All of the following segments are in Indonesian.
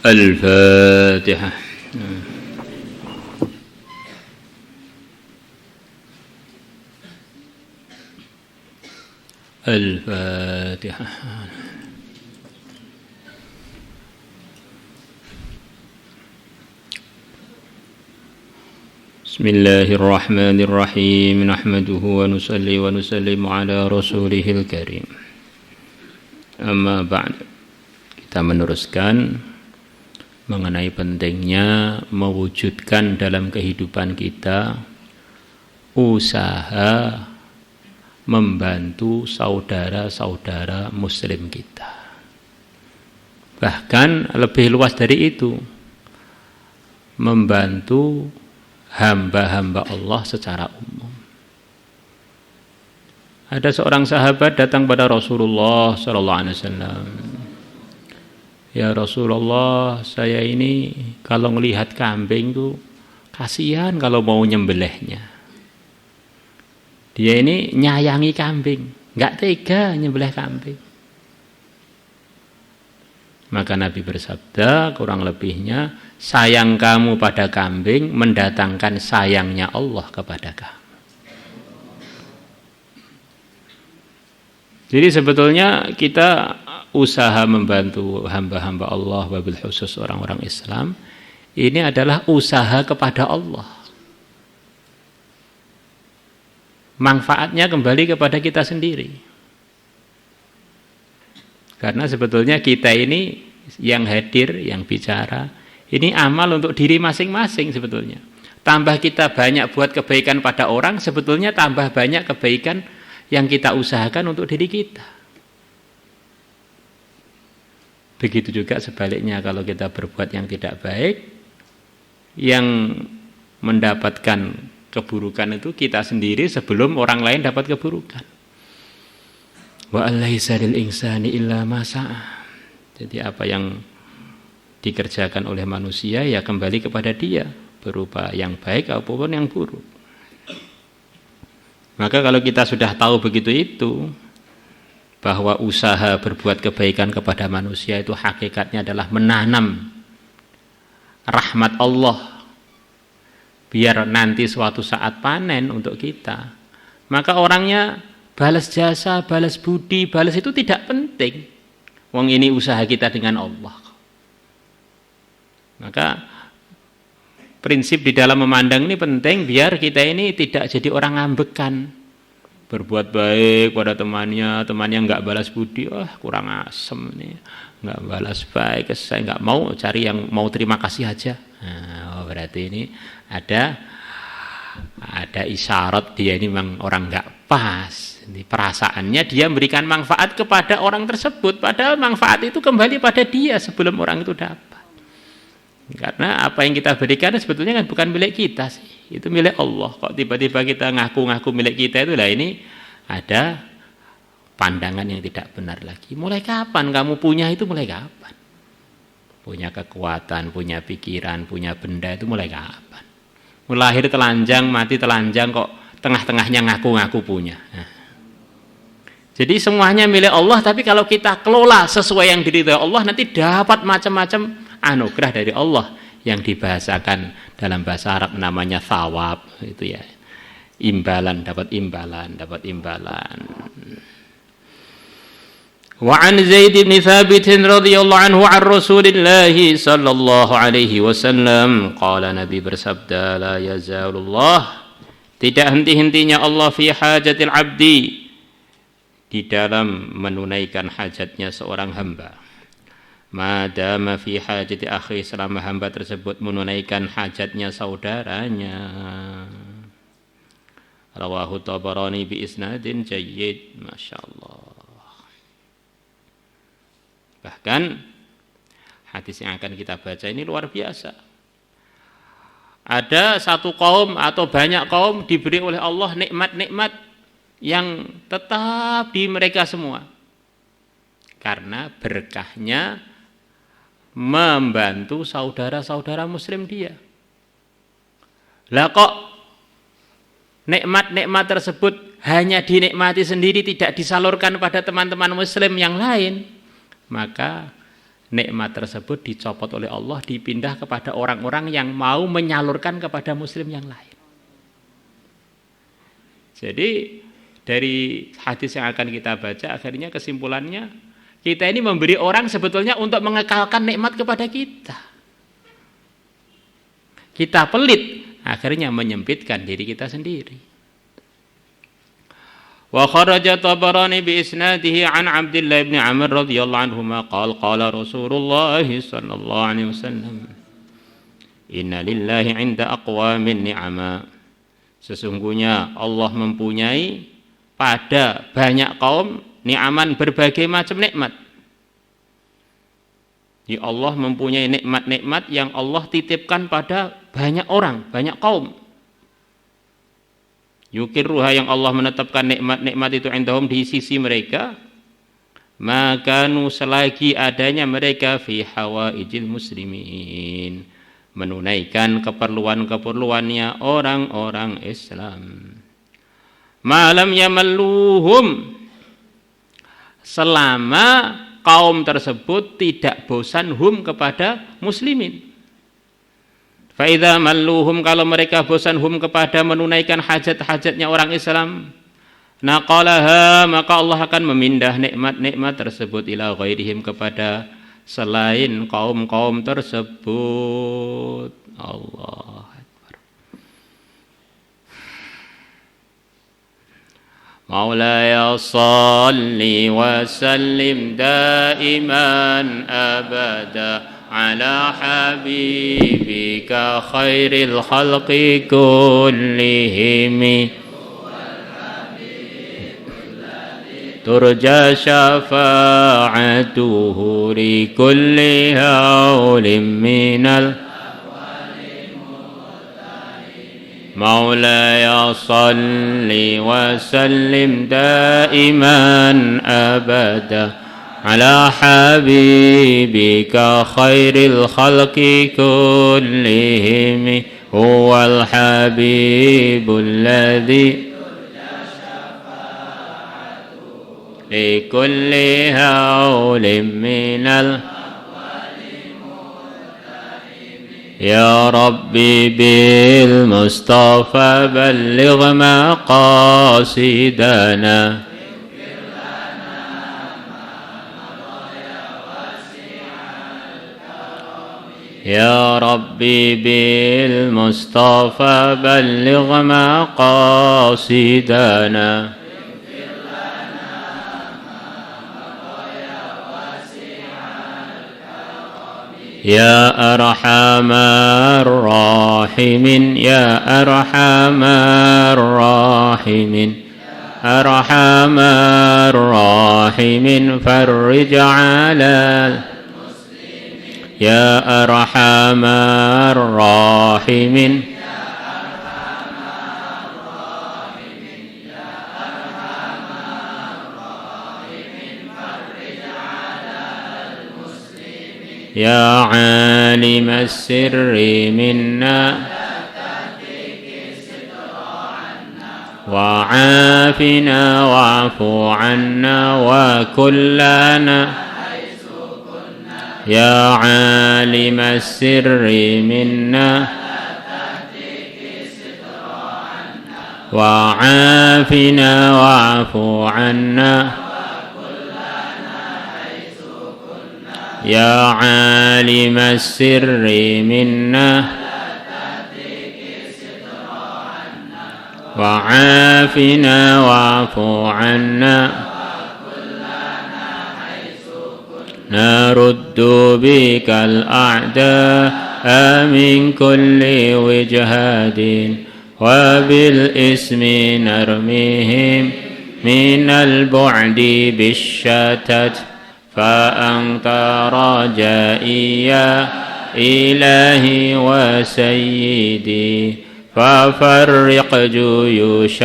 الفاتحة. الفاتحة. بسم الله الرحمن الرحيم. نحمده ونصلي ونسلم على رسوله الكريم. Amma ba'd. Kita meneruskan mengenai pentingnya mewujudkan dalam kehidupan kita usaha membantu saudara-saudara muslim kita. Bahkan lebih luas dari itu, membantu hamba-hamba Allah secara umum. Ada seorang sahabat datang pada Rasulullah sallallahu alaihi wasallam. Ya Rasulullah, saya ini kalau melihat kambing tuh kasihan kalau mau nyembelihnya. Dia ini nyayangi kambing, enggak tega nyembelih kambing. Maka Nabi bersabda, kurang lebihnya, sayang kamu pada kambing mendatangkan sayangnya Allah kepada kamu. Jadi sebetulnya kita usaha membantu hamba-hamba Allah, wabil khusus orang-orang Islam, ini adalah usaha kepada Allah. Manfaatnya kembali kepada kita sendiri. Karena sebetulnya kita ini yang hadir, yang bicara, ini amal untuk diri masing-masing sebetulnya. Tambah kita banyak buat kebaikan pada orang, sebetulnya tambah banyak kebaikan yang kita usahakan untuk diri kita. Begitu juga sebaliknya, kalau kita berbuat yang tidak baik, yang mendapatkan keburukan itu kita sendiri sebelum orang lain dapat keburukan. Wa alaysa lil insani illa ma sa'a. Jadi apa yang dikerjakan oleh manusia ya kembali kepada dia, berupa yang baik ataupun yang buruk. Maka kalau kita sudah tahu begitu itu, bahwa usaha berbuat kebaikan kepada manusia itu hakikatnya adalah menanam rahmat Allah, biar nanti suatu saat panen untuk kita. Maka orangnya balas jasa, balas budi, balas itu tidak penting. Wong ini usaha kita dengan Allah. Maka prinsip di dalam memandang ini penting, biar kita ini tidak jadi orang ngambekan. Berbuat baik pada temannya nggak balas budi, kurang asem nih, nggak balas baik, saya nggak mau, cari yang mau terima kasih aja. Nah, berarti ini ada isyarat dia ini memang orang nggak pas. Ini perasaannya dia memberikan manfaat kepada orang tersebut, padahal manfaat itu kembali pada dia sebelum orang itu dapat. Karena apa yang kita berikan sebetulnya kan bukan milik kita sih, itu milik Allah. Kok tiba-tiba kita ngaku-ngaku milik kita, itulah ini ada pandangan yang tidak benar lagi. Mulai kapan kamu punya itu, mulai kapan? Punya kekuatan, punya pikiran, punya benda itu mulai kapan? Lahir telanjang, mati telanjang, kok tengah-tengahnya ngaku-ngaku punya. Nah. Jadi semuanya milik Allah, tapi kalau kita kelola sesuai yang diridhoi Allah, nanti dapat macam-macam anugerah dari Allah yang dibahasakan dalam bahasa Arab namanya thawab, itu ya. Imbalan, dapat imbalan. Wa an Zaid bin Thabit radhiyallahu anhu an Rasulillah sallallahu alaihi wasallam qala, Nabi bersabda, la yazalullah, tidak henti-hentinya Allah fi hajatil abdi, di dalam menunaikan hajatnya seorang hamba. Madama fi hajati akhi, selama hamba tersebut menunaikan hajatnya saudaranya. Rawahu Tabarani bi isnadin jayyid. Masyaallah. Bahkan hadis yang akan kita baca ini luar biasa. Ada satu kaum atau banyak kaum diberi oleh Allah nikmat-nikmat yang tetap di mereka semua, karena berkahnya membantu saudara-saudara muslim dia. Lah kok nikmat-nikmat tersebut hanya dinikmati sendiri, tidak disalurkan pada teman-teman muslim yang lain, maka nikmat tersebut dicopot oleh Allah, dipindah kepada orang-orang yang mau menyalurkan kepada muslim yang lain. Jadi dari hadis yang akan kita baca, akhirnya kesimpulannya kita ini memberi orang sebetulnya untuk mengekalkan nikmat kepada kita. Kita pelit, akhirnya menyempitkan diri kita sendiri. Wa kharaja Tabarani bi isnadihi an Abdullah bin Amr radhiyallahu anhuma qala Rasulullah sallallahu alaihi wasallam inna lillahi 'inda aqwamin ni'ama. Sesungguhnya Allah mempunyai pada banyak kaum ni'aman, berbagai macam nikmat. Ya, Allah mempunyai nikmat-nikmat yang Allah titipkan pada banyak orang, banyak kaum. Yukirruha, yang Allah menetapkan nikmat-nikmat itu indahum di sisi mereka, maka selagi adanya mereka fi hawaijil muslimin, menunaikan keperluan-keperluannya orang-orang Islam. Malam yamalluhum, selama kaum tersebut tidak bosan kepada muslimin. Faidza malluhum, kalau mereka bosan kepada menunaikan hajat-hajatnya orang Islam, naqalaha, maka Allah akan memindah nikmat-nikmat tersebut ila ghairihim, kepada selain kaum-kaum tersebut. Allah Akbar. Maulaya salli wa sallim daiman abada ala habibika khairil khalqi kullihim turja syafa'atuhu li kulli hawlim minal Maulaya salli wa sallim daiman abada ala habibika khairil khalqi kullihim huwal habibul ladzi li kulli hawlim minal Ya Rabbi bil Mustafa balligh maqasidana Ya Rabbi bil Mustafa balligh maqasidana Ya Arhamar Rahimin, Ya Arhamar Rahimin, Arhamar Rahimin, farrij ala Ya Arhamar Rahimin, Ya alim as-sirri minna wa afina wa'fu anna wa kullana Ya alim as-sirri minna wa afina wa'fu anna Ya alim as-sirri minna wa afina wa'fu anna naruddu bikal a'da'a min kulli wijhadin wa bil ismi narmihim minal bu'di bisyatat فأنت رجائي يا إلهي وسيدي ففرق جيوش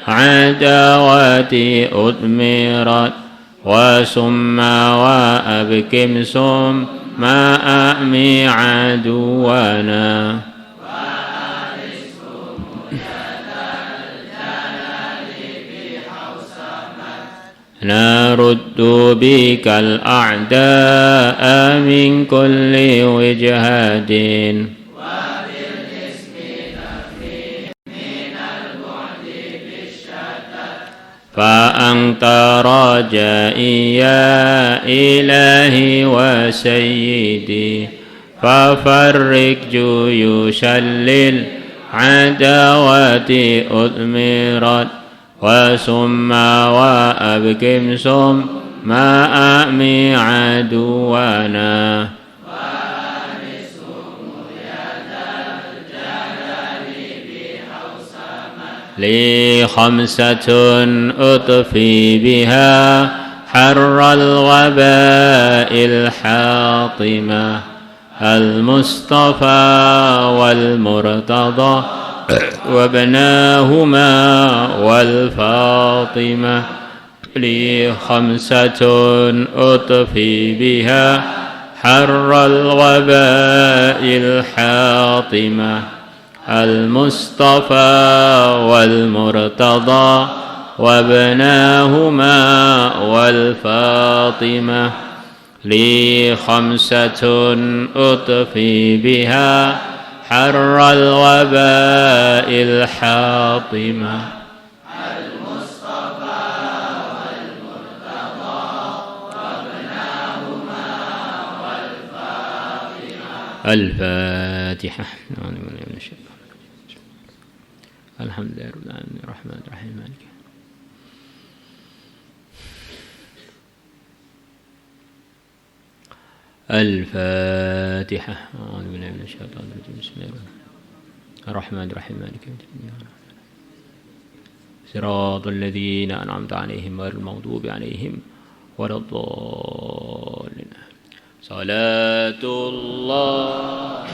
للعداوات أدمرت وسم وأبكم ثم أأمي عدونا نرد بك الأعداء من كل وجهة فأنت رجائي يا إلهي وسيدي ففرق جيوشا للعداوة أثمرت وسم وأبكم ثم أأمي عدونا لي خمسة أطفي بها حر الوباء الحاطمة المصطفى والمرتضى وابناهما والفاطمة لي خمسة أطفي بها حر الوباء الحاطمة المصطفى والمرتضى وابناهما والفاطمة لي خمسة أطفي بها حر الوباء الحاطمة المصطفى والمرتضى وابناهما والفاطمة. الفاتحة. الحمد لله رب العالمين الرحمن الرحيم مالك الفاتحة. أعوذ بالله من الشيطان الرجيم بسم الله الرحمن الرحيم مالك يوم الدين صراط الذين أنعمت عليهم غير المغضوب عليهم ولا الضالين. صلاة الله